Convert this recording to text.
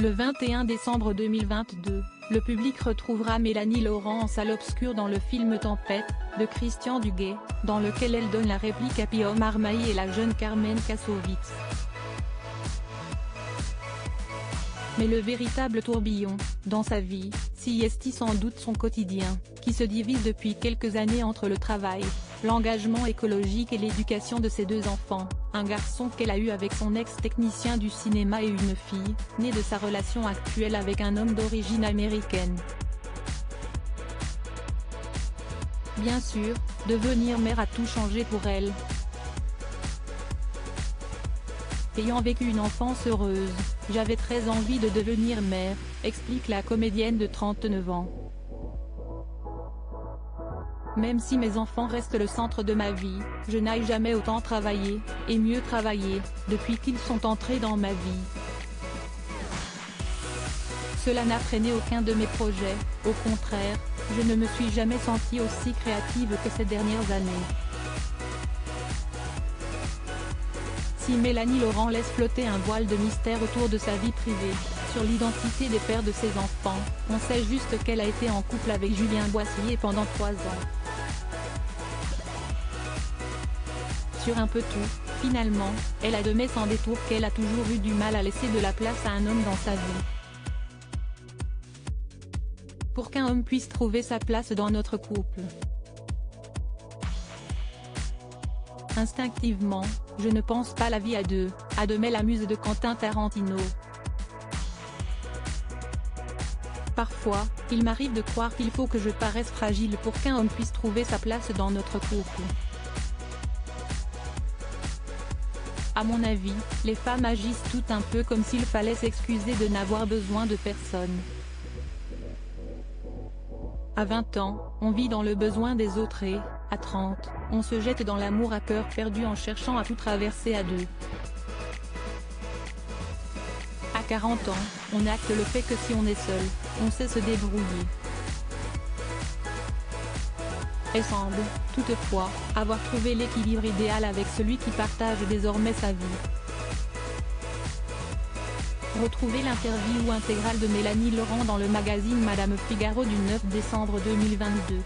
Le 21 décembre 2022, le public retrouvera Mélanie Laurent en salle obscure dans le film Tempête, de Christian Duguay, dans lequel elle donne la réplique à Pio Marmaille et la jeune Carmen Kassovitz. Mais le véritable tourbillon, dans sa vie, s'y est sans doute son quotidien, qui se divise depuis quelques années entre le travail, l'engagement écologique et l'éducation de ses 2 enfants, un garçon qu'elle a eu avec son ex-technicien du cinéma et une fille, née de sa relation actuelle avec un homme d'origine américaine. Bien sûr, devenir mère a tout changé pour elle. Ayant vécu une enfance heureuse, j'avais très envie de devenir mère, explique la comédienne de 39 ans. Même si mes enfants restent le centre de ma vie, je n'ai jamais autant travaillé, et mieux travaillé, depuis qu'ils sont entrés dans ma vie. Cela n'a freiné aucun de mes projets, au contraire, je ne me suis jamais sentie aussi créative que ces dernières années. Si Mélanie Laurent laisse flotter un voile de mystère autour de sa vie privée, sur l'identité des pères de ses enfants, on sait juste qu'elle a été en couple avec Julien Boissier pendant 3 ans. Sur un peu tout, finalement, elle admet sans détour qu'elle a toujours eu du mal à laisser de la place à un homme dans sa vie. Pour qu'un homme puisse trouver sa place dans notre couple. Instinctivement, je ne pense pas la vie à 2, admet la muse de Quentin Tarantino. Parfois, il m'arrive de croire qu'il faut que je paraisse fragile pour qu'un homme puisse trouver sa place dans notre couple. À mon avis, les femmes agissent tout un peu comme s'il fallait s'excuser de n'avoir besoin de personne. À 20 ans, on vit dans le besoin des autres et, à 30, on se jette dans l'amour à cœur perdu en cherchant à tout traverser à 2. À 40 ans, on acte le fait que si on est seul, on sait se débrouiller. Elle semble, toutefois, avoir trouvé l'équilibre idéal avec celui qui partage désormais sa vie. Retrouvez l'interview intégrale de Mélanie Laurent dans le magazine Madame Figaro du 9 décembre 2022.